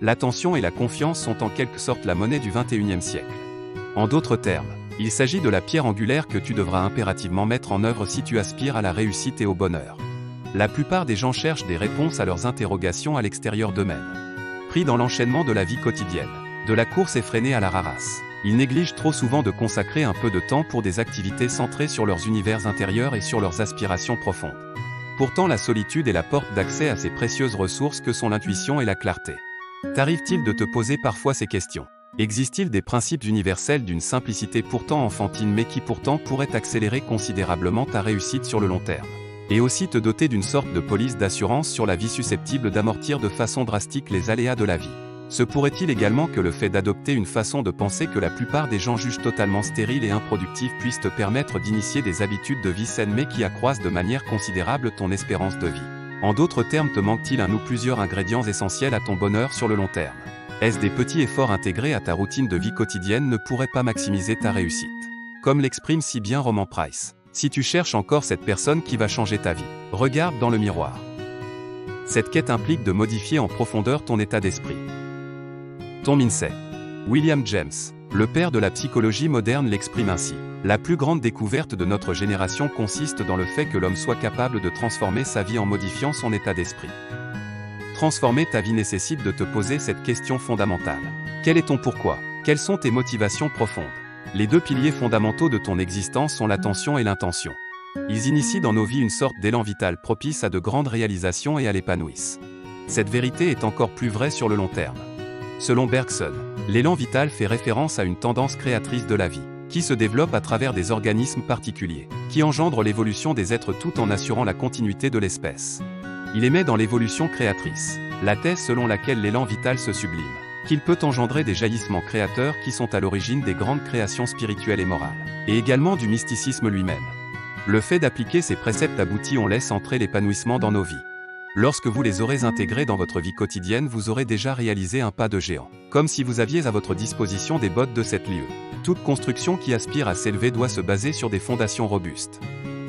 L'attention et la confiance sont en quelque sorte la monnaie du XXIe siècle. En d'autres termes, il s'agit de la pierre angulaire que tu devras impérativement mettre en œuvre si tu aspires à la réussite et au bonheur. La plupart des gens cherchent des réponses à leurs interrogations à l'extérieur d'eux-mêmes. Pris dans l'enchaînement de la vie quotidienne, de la course effrénée à la rarasse, ils négligent trop souvent de consacrer un peu de temps pour des activités centrées sur leurs univers intérieurs et sur leurs aspirations profondes. Pourtant, la solitude est la porte d'accès à ces précieuses ressources que sont l'intuition et la clarté. T'arrive-t-il de te poser parfois ces questions? Existe-t-il des principes universels d'une simplicité pourtant enfantine mais qui pourtant pourraient accélérer considérablement ta réussite sur le long terme? Et aussi te doter d'une sorte de police d'assurance sur la vie susceptible d'amortir de façon drastique les aléas de la vie? Se pourrait-il également que le fait d'adopter une façon de penser que la plupart des gens jugent totalement stérile et improductive puisse te permettre d'initier des habitudes de vie saines mais qui accroissent de manière considérable ton espérance de vie? En d'autres termes, te manque-t-il un ou plusieurs ingrédients essentiels à ton bonheur sur le long terme? Est-ce des petits efforts intégrés à ta routine de vie quotidienne ne pourraient pas maximiser ta réussite? Comme l'exprime si bien Roman Price, si tu cherches encore cette personne qui va changer ta vie, regarde dans le miroir. Cette quête implique de modifier en profondeur ton état d'esprit. Tom Incey. William James, le père de la psychologie moderne, l'exprime ainsi. La plus grande découverte de notre génération consiste dans le fait que l'homme soit capable de transformer sa vie en modifiant son état d'esprit. Transformer ta vie nécessite de te poser cette question fondamentale. Quel est ton pourquoi? Quelles sont tes motivations profondes? Les deux piliers fondamentaux de ton existence sont l'attention et l'intention. Ils initient dans nos vies une sorte d'élan vital propice à de grandes réalisations et à l'épanouissement. Cette vérité est encore plus vraie sur le long terme. Selon Bergson, l'élan vital fait référence à une tendance créatrice de la vie, qui se développe à travers des organismes particuliers, qui engendrent l'évolution des êtres tout en assurant la continuité de l'espèce. Il émet dans l'évolution créatrice la thèse selon laquelle l'élan vital se sublime, qu'il peut engendrer des jaillissements créateurs qui sont à l'origine des grandes créations spirituelles et morales, et également du mysticisme lui-même. Le fait d'appliquer ces préceptes aboutit, on laisse entrer l'épanouissement dans nos vies. Lorsque vous les aurez intégrés dans votre vie quotidienne, vous aurez déjà réalisé un pas de géant, comme si vous aviez à votre disposition des bottes de 7 lieues. Toute construction qui aspire à s'élever doit se baser sur des fondations robustes.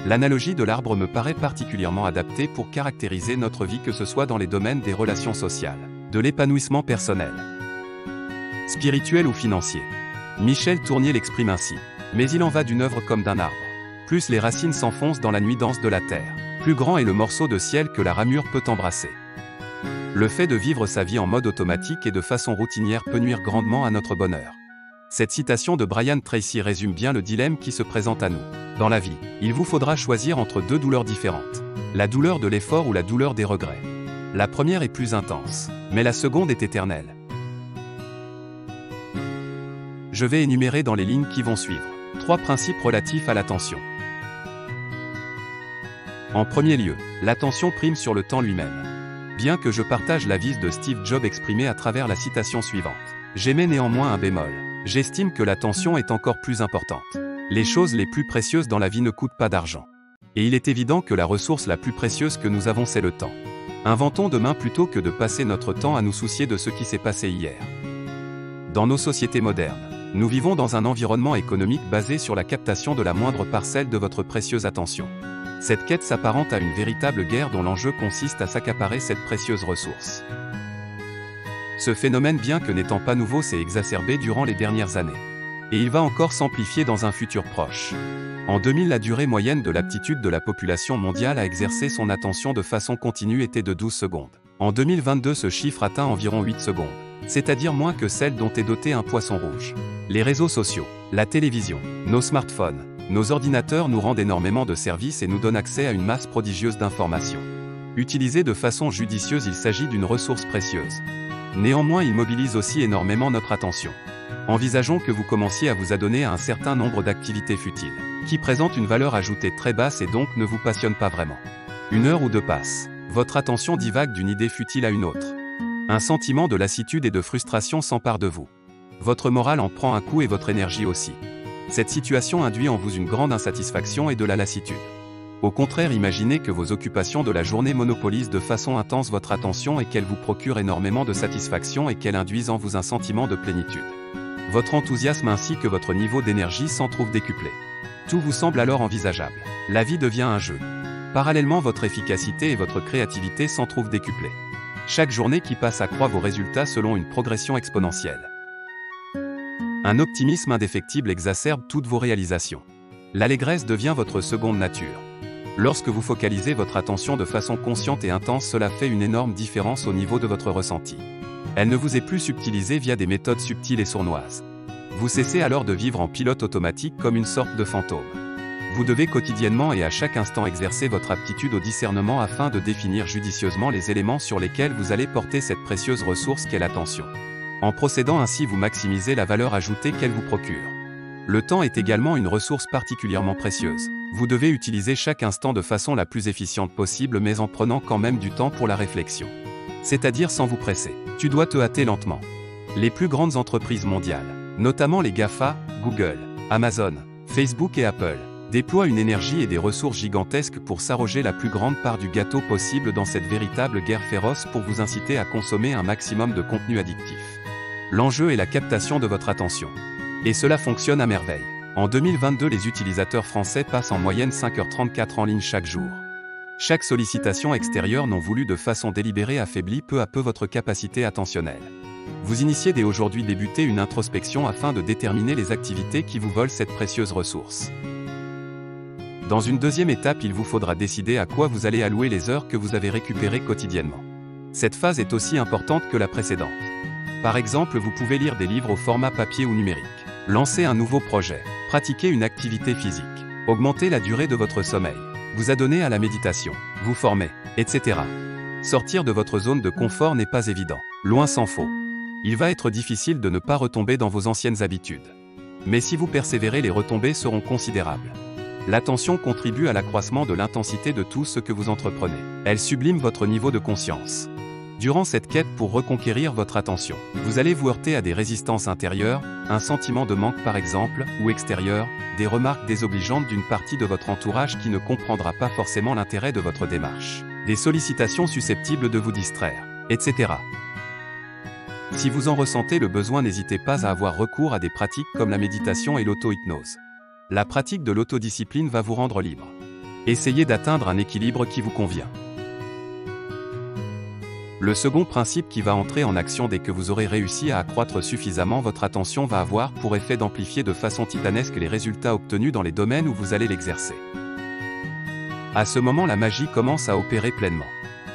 L'analogie de l'arbre me paraît particulièrement adaptée pour caractériser notre vie, que ce soit dans les domaines des relations sociales, de l'épanouissement personnel, spirituel ou financier. Michel Tournier l'exprime ainsi. Mais il en va d'une œuvre comme d'un arbre. Plus les racines s'enfoncent dans la nuit dense de la terre, plus grand est le morceau de ciel que la ramure peut embrasser. Le fait de vivre sa vie en mode automatique et de façon routinière peut nuire grandement à notre bonheur. Cette citation de Brian Tracy résume bien le dilemme qui se présente à nous. Dans la vie, il vous faudra choisir entre deux douleurs différentes. La douleur de l'effort ou la douleur des regrets. La première est plus intense, mais la seconde est éternelle. Je vais énumérer dans les lignes qui vont suivre 3 principes relatifs à l'attention. En premier lieu, l'attention prime sur le temps lui-même. Bien que je partage l'avis de Steve Jobs exprimé à travers la citation suivante, j'émets néanmoins un bémol. J'estime que l'attention est encore plus importante. Les choses les plus précieuses dans la vie ne coûtent pas d'argent. Et il est évident que la ressource la plus précieuse que nous avons, c'est le temps. Inventons demain plutôt que de passer notre temps à nous soucier de ce qui s'est passé hier. Dans nos sociétés modernes, nous vivons dans un environnement économique basé sur la captation de la moindre parcelle de votre précieuse attention. Cette quête s'apparente à une véritable guerre dont l'enjeu consiste à s'accaparer cette précieuse ressource. Ce phénomène, bien que n'étant pas nouveau, s'est exacerbé durant les dernières années. Et il va encore s'amplifier dans un futur proche. En 2000, la durée moyenne de l'aptitude de la population mondiale à exercer son attention de façon continue était de 12 secondes. En 2022, ce chiffre atteint environ 8 secondes, c'est-à-dire moins que celle dont est doté un poisson rouge. Les réseaux sociaux, la télévision, nos smartphones, nos ordinateurs nous rendent énormément de services et nous donnent accès à une masse prodigieuse d'informations. Utilisés de façon judicieuse, il s'agit d'une ressource précieuse. Néanmoins, ils mobilisent aussi énormément notre attention. Envisageons que vous commenciez à vous adonner à un certain nombre d'activités futiles, qui présentent une valeur ajoutée très basse et donc ne vous passionnent pas vraiment. 1 heure ou 2 passe, votre attention divague d'une idée futile à une autre. Un sentiment de lassitude et de frustration s'empare de vous. Votre morale en prend un coup et votre énergie aussi. Cette situation induit en vous une grande insatisfaction et de la lassitude. Au contraire, imaginez que vos occupations de la journée monopolisent de façon intense votre attention et qu'elles vous procurent énormément de satisfaction et qu'elles induisent en vous un sentiment de plénitude. Votre enthousiasme ainsi que votre niveau d'énergie s'en trouve décuplé. Tout vous semble alors envisageable. La vie devient un jeu. Parallèlement, votre efficacité et votre créativité s'en trouvent décuplées. Chaque journée qui passe accroît vos résultats selon une progression exponentielle. Un optimisme indéfectible exacerbe toutes vos réalisations. L'allégresse devient votre seconde nature. Lorsque vous focalisez votre attention de façon consciente et intense, cela fait une énorme différence au niveau de votre ressenti. Elle ne vous est plus subtilisée via des méthodes subtiles et sournoises. Vous cessez alors de vivre en pilote automatique comme une sorte de fantôme. Vous devez quotidiennement et à chaque instant exercer votre aptitude au discernement afin de définir judicieusement les éléments sur lesquels vous allez porter cette précieuse ressource qu'est l'attention. En procédant ainsi, vous maximisez la valeur ajoutée qu'elle vous procure. Le temps est également une ressource particulièrement précieuse. Vous devez utiliser chaque instant de façon la plus efficiente possible, mais en prenant quand même du temps pour la réflexion. C'est-à-dire sans vous presser. Tu dois te hâter lentement. Les plus grandes entreprises mondiales, notamment les GAFA, Google, Amazon, Facebook et Apple, déploient une énergie et des ressources gigantesques pour s'arroger la plus grande part du gâteau possible dans cette véritable guerre féroce pour vous inciter à consommer un maximum de contenu addictif. L'enjeu est la captation de votre attention. Et cela fonctionne à merveille. En 2022, les utilisateurs français passent en moyenne 5h34 en ligne chaque jour. Chaque sollicitation extérieure non voulue de façon délibérée affaiblit peu à peu votre capacité attentionnelle. Vous initiez dès aujourd'hui débuter une introspection afin de déterminer les activités qui vous volent cette précieuse ressource. Dans une deuxième étape, il vous faudra décider à quoi vous allez allouer les heures que vous avez récupérées quotidiennement. Cette phase est aussi importante que la précédente. Par exemple, vous pouvez lire des livres au format papier ou numérique, lancer un nouveau projet, pratiquer une activité physique, augmenter la durée de votre sommeil, vous adonner à la méditation, vous former, etc. Sortir de votre zone de confort n'est pas évident, loin s'en faut. Il va être difficile de ne pas retomber dans vos anciennes habitudes. Mais si vous persévérez, les retombées seront considérables. L'attention contribue à l'accroissement de l'intensité de tout ce que vous entreprenez. Elle sublime votre niveau de conscience. Durant cette quête pour reconquérir votre attention, vous allez vous heurter à des résistances intérieures, un sentiment de manque par exemple, ou extérieur, des remarques désobligeantes d'une partie de votre entourage qui ne comprendra pas forcément l'intérêt de votre démarche, des sollicitations susceptibles de vous distraire, etc. Si vous en ressentez le besoin, n'hésitez pas à avoir recours à des pratiques comme la méditation et l'auto-hypnose. La pratique de l'autodiscipline va vous rendre libre. Essayez d'atteindre un équilibre qui vous convient. Le second principe qui va entrer en action dès que vous aurez réussi à accroître suffisamment votre attention va avoir pour effet d'amplifier de façon titanesque les résultats obtenus dans les domaines où vous allez l'exercer. À ce moment, la magie commence à opérer pleinement.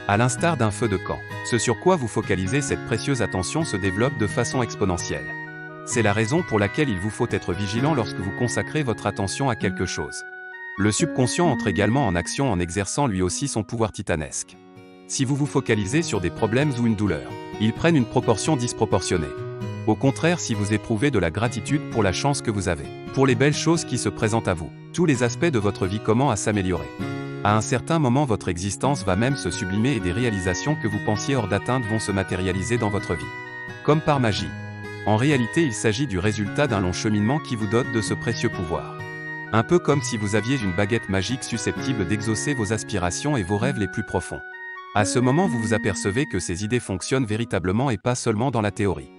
À l'instar d'un feu de camp, ce sur quoi vous focalisez cette précieuse attention se développe de façon exponentielle. C'est la raison pour laquelle il vous faut être vigilant lorsque vous consacrez votre attention à quelque chose. Le subconscient entre également en action en exerçant lui aussi son pouvoir titanesque. Si vous vous focalisez sur des problèmes ou une douleur, ils prennent une proportion disproportionnée. Au contraire, si vous éprouvez de la gratitude pour la chance que vous avez, pour les belles choses qui se présentent à vous, tous les aspects de votre vie commencent à s'améliorer. À un certain moment, votre existence va même se sublimer et des réalisations que vous pensiez hors d'atteinte vont se matérialiser dans votre vie. Comme par magie. En réalité, il s'agit du résultat d'un long cheminement qui vous dote de ce précieux pouvoir. Un peu comme si vous aviez une baguette magique susceptible d'exaucer vos aspirations et vos rêves les plus profonds. À ce moment, vous vous apercevez que ces idées fonctionnent véritablement et pas seulement dans la théorie.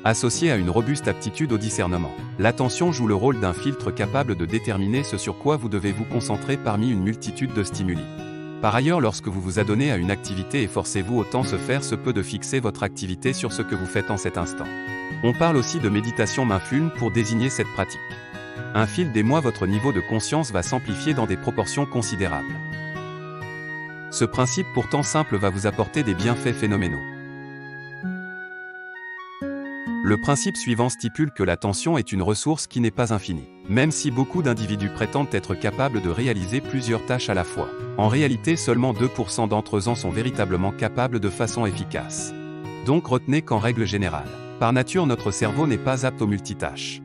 Associée à une robuste aptitude au discernement, l'attention joue le rôle d'un filtre capable de déterminer ce sur quoi vous devez vous concentrer parmi une multitude de stimuli. Par ailleurs, lorsque vous vous adonnez à une activité, efforcez-vous autant se faire se peut de fixer votre activité sur ce que vous faites en cet instant. On parle aussi de méditation mindfulness pour désigner cette pratique. Un fil des mois, votre niveau de conscience va s'amplifier dans des proportions considérables. Ce principe pourtant simple va vous apporter des bienfaits phénoménaux. Le principe suivant stipule que l'attention est une ressource qui n'est pas infinie. Même si beaucoup d'individus prétendent être capables de réaliser plusieurs tâches à la fois, en réalité seulement 2% d'entre eux en sont véritablement capables de façon efficace. Donc retenez qu'en règle générale, par nature notre cerveau n'est pas apte aux multitâches.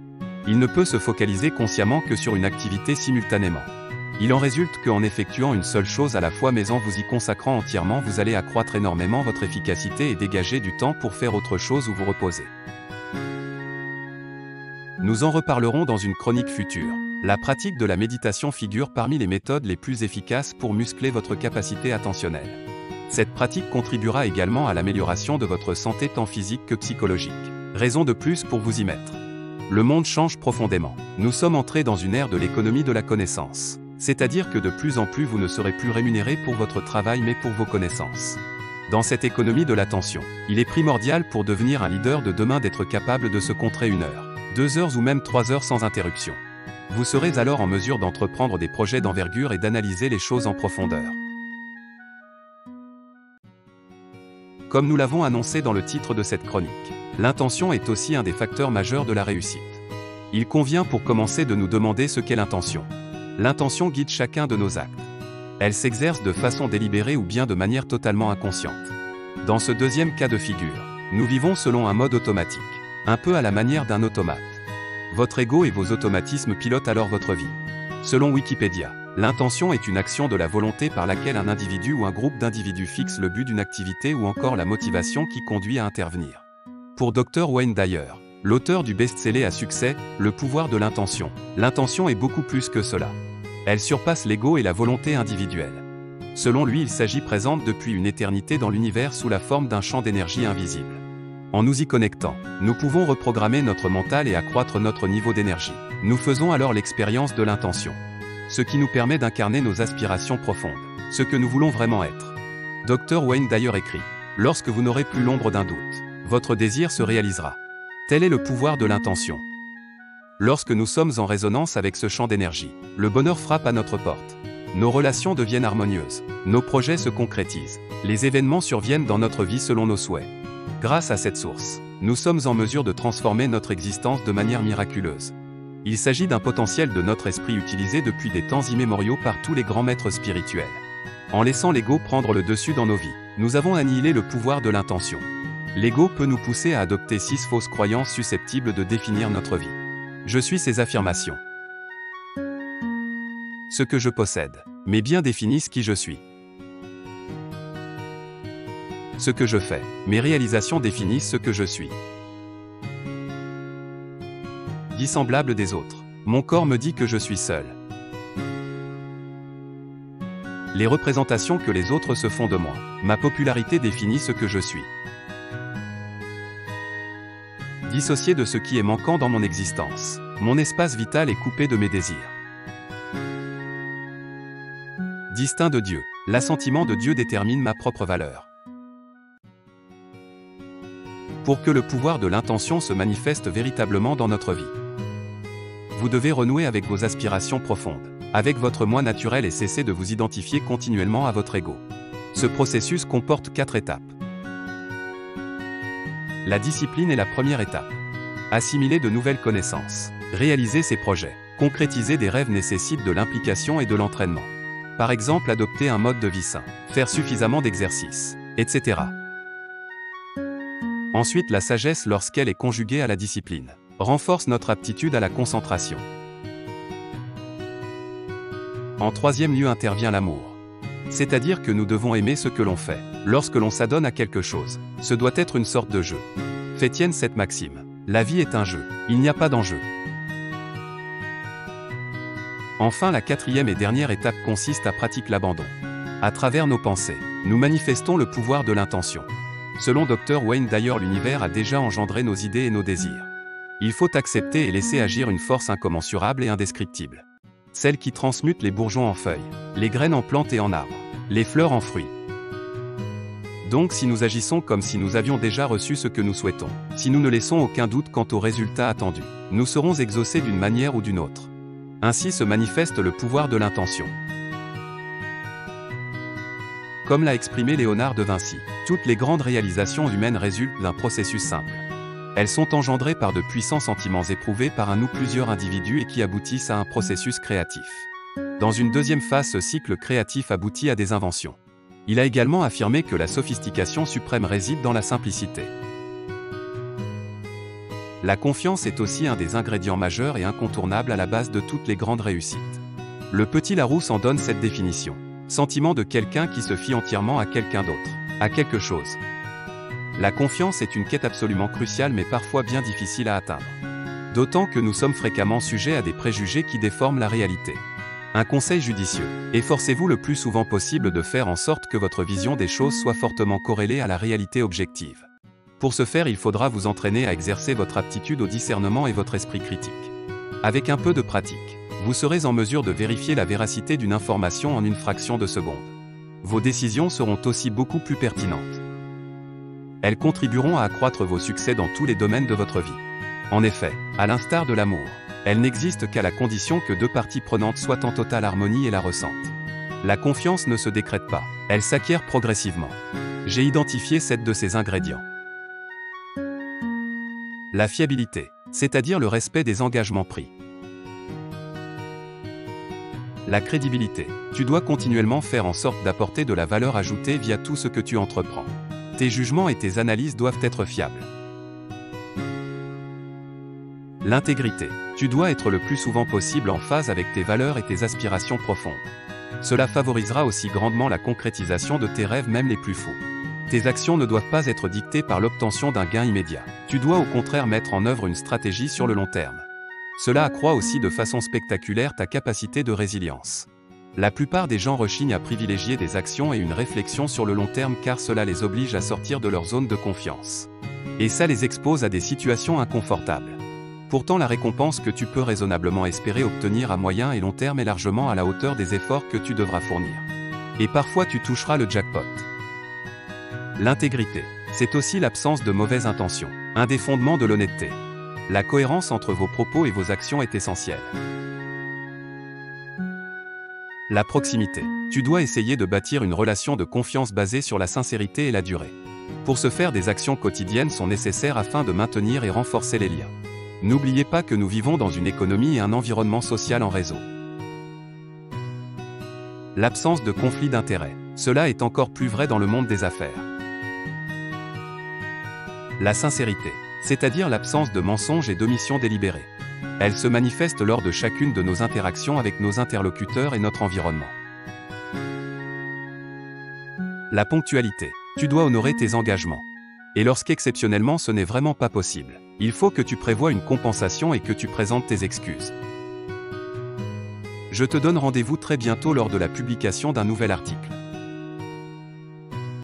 Il ne peut se focaliser consciemment que sur une activité simultanément. Il en résulte qu'en effectuant une seule chose à la fois mais en vous y consacrant entièrement, vous allez accroître énormément votre efficacité et dégager du temps pour faire autre chose ou vous reposer. Nous en reparlerons dans une chronique future. La pratique de la méditation figure parmi les méthodes les plus efficaces pour muscler votre capacité attentionnelle. Cette pratique contribuera également à l'amélioration de votre santé tant physique que psychologique. Raison de plus pour vous y mettre. Le monde change profondément. Nous sommes entrés dans une ère de l'économie de la connaissance. C'est-à-dire que de plus en plus vous ne serez plus rémunéré pour votre travail mais pour vos connaissances. Dans cette économie de l'attention, il est primordial pour devenir un leader de demain d'être capable de se contrer 1 heure, 2 heures ou même 3 heures sans interruption. Vous serez alors en mesure d'entreprendre des projets d'envergure et d'analyser les choses en profondeur. Comme nous l'avons annoncé dans le titre de cette chronique, l'intention est aussi un des facteurs majeurs de la réussite. Il convient pour commencer de nous demander ce qu'est l'intention. L'intention guide chacun de nos actes. Elle s'exerce de façon délibérée ou bien de manière totalement inconsciente. Dans ce deuxième cas de figure, nous vivons selon un mode automatique, un peu à la manière d'un automate. Votre ego et vos automatismes pilotent alors votre vie. Selon Wikipédia, l'intention est une action de la volonté par laquelle un individu ou un groupe d'individus fixe le but d'une activité ou encore la motivation qui conduit à intervenir. Pour Dr. Wayne Dyer, l'auteur du best-seller à succès, Le pouvoir de l'intention, l'intention est beaucoup plus que cela. Elle surpasse l'ego et la volonté individuelle. Selon lui, il s'agit présente depuis une éternité dans l'univers sous la forme d'un champ d'énergie invisible. En nous y connectant, nous pouvons reprogrammer notre mental et accroître notre niveau d'énergie. Nous faisons alors l'expérience de l'intention. Ce qui nous permet d'incarner nos aspirations profondes, ce que nous voulons vraiment être. Dr. Wayne Dyer écrit « Lorsque vous n'aurez plus l'ombre d'un doute, votre désir se réalisera. » Tel est le pouvoir de l'intention. Lorsque nous sommes en résonance avec ce champ d'énergie, le bonheur frappe à notre porte. Nos relations deviennent harmonieuses, nos projets se concrétisent, les événements surviennent dans notre vie selon nos souhaits. Grâce à cette source, nous sommes en mesure de transformer notre existence de manière miraculeuse. Il s'agit d'un potentiel de notre esprit utilisé depuis des temps immémoriaux par tous les grands maîtres spirituels. En laissant l'ego prendre le dessus dans nos vies, nous avons annihilé le pouvoir de l'intention. L'ego peut nous pousser à adopter 6 fausses croyances susceptibles de définir notre vie. Je suis ces affirmations. Ce que je possède, mes biens définissent qui je suis. Ce que je fais, mes réalisations définissent ce que je suis. Dissemblable des autres, mon corps me dit que je suis seul. Les représentations que les autres se font de moi, ma popularité définit ce que je suis. Dissocié de ce qui est manquant dans mon existence, mon espace vital est coupé de mes désirs. Distinct de Dieu, l'assentiment de Dieu détermine ma propre valeur. Pour que le pouvoir de l'intention se manifeste véritablement dans notre vie, vous devez renouer avec vos aspirations profondes, avec votre moi naturel et cesser de vous identifier continuellement à votre ego. Ce processus comporte 4 étapes. La discipline est la première étape. Assimiler de nouvelles connaissances, réaliser ses projets, concrétiser des rêves nécessite de l'implication et de l'entraînement. Par exemple, adopter un mode de vie sain, faire suffisamment d'exercices, etc. Ensuite, la sagesse, lorsqu'elle est conjuguée à la discipline, renforce notre aptitude à la concentration. En troisième lieu intervient l'amour. C'est-à-dire que nous devons aimer ce que l'on fait. Lorsque l'on s'adonne à quelque chose, ce doit être une sorte de jeu. Fait tienne cette maxime. La vie est un jeu, il n'y a pas d'enjeu. Enfin, la 4e et dernière étape consiste à pratiquer l'abandon. À travers nos pensées, nous manifestons le pouvoir de l'intention. Selon Dr. Wayne Dyer, l'univers a déjà engendré nos idées et nos désirs. Il faut accepter et laisser agir une force incommensurable et indescriptible. Celle qui transmute les bourgeons en feuilles, les graines en plantes et en arbres, les fleurs en fruits. Donc si nous agissons comme si nous avions déjà reçu ce que nous souhaitons, si nous ne laissons aucun doute quant aux résultats attendus, nous serons exaucés d'une manière ou d'une autre. Ainsi se manifeste le pouvoir de l'intention. Comme l'a exprimé Léonard de Vinci, toutes les grandes réalisations humaines résultent d'un processus simple. Elles sont engendrées par de puissants sentiments éprouvés par un ou plusieurs individus et qui aboutissent à un processus créatif. Dans une deuxième phase, ce cycle créatif aboutit à des inventions. Il a également affirmé que la sophistication suprême réside dans la simplicité. La confiance est aussi un des ingrédients majeurs et incontournables à la base de toutes les grandes réussites. Le petit Larousse en donne cette définition. Sentiment de quelqu'un qui se fie entièrement à quelqu'un d'autre, à quelque chose. La confiance est une quête absolument cruciale mais parfois bien difficile à atteindre. D'autant que nous sommes fréquemment sujets à des préjugés qui déforment la réalité. Un conseil judicieux, efforcez-vous le plus souvent possible de faire en sorte que votre vision des choses soit fortement corrélée à la réalité objective. Pour ce faire, il faudra vous entraîner à exercer votre aptitude au discernement et votre esprit critique. Avec un peu de pratique, vous serez en mesure de vérifier la véracité d'une information en une fraction de seconde. vos décisions seront aussi beaucoup plus pertinentes. Elles contribueront à accroître vos succès dans tous les domaines de votre vie. En effet, à l'instar de l'amour, elle n'existe qu'à la condition que deux parties prenantes soient en totale harmonie et la ressentent. La confiance ne se décrète pas, elle s'acquiert progressivement. J'ai identifié 7 de ces ingrédients. La fiabilité, c'est-à-dire le respect des engagements pris. La crédibilité, tu dois continuellement faire en sorte d'apporter de la valeur ajoutée via tout ce que tu entreprends. Tes jugements et tes analyses doivent être fiables. L'intégrité, tu dois être le plus souvent possible en phase avec tes valeurs et tes aspirations profondes. Cela favorisera aussi grandement la concrétisation de tes rêves même les plus fous. Tes actions ne doivent pas être dictées par l'obtention d'un gain immédiat. Tu dois au contraire mettre en œuvre une stratégie sur le long terme. Cela accroît aussi de façon spectaculaire ta capacité de résilience. La plupart des gens rechignent à privilégier des actions et une réflexion sur le long terme car cela les oblige à sortir de leur zone de confiance. Et ça les expose à des situations inconfortables. Pourtant la récompense que tu peux raisonnablement espérer obtenir à moyen et long terme est largement à la hauteur des efforts que tu devras fournir. Et parfois tu toucheras le jackpot. L'intégrité, c'est aussi l'absence de mauvaises intentions, un des fondements de l'honnêteté. La cohérence entre vos propos et vos actions est essentielle. La proximité, tu dois essayer de bâtir une relation de confiance basée sur la sincérité et la durée. Pour ce faire, des actions quotidiennes sont nécessaires afin de maintenir et renforcer les liens. N'oubliez pas que nous vivons dans une économie et un environnement social en réseau. L'absence de conflit d'intérêts. Cela est encore plus vrai dans le monde des affaires. La sincérité, c'est-à-dire l'absence de mensonges et d'omissions délibérées. Elle se manifeste lors de chacune de nos interactions avec nos interlocuteurs et notre environnement. La ponctualité. Tu dois honorer tes engagements. Et lorsqu'exceptionnellement ce n'est vraiment pas possible, il faut que tu prévoies une compensation et que tu présentes tes excuses. Je te donne rendez-vous très bientôt lors de la publication d'un nouvel article.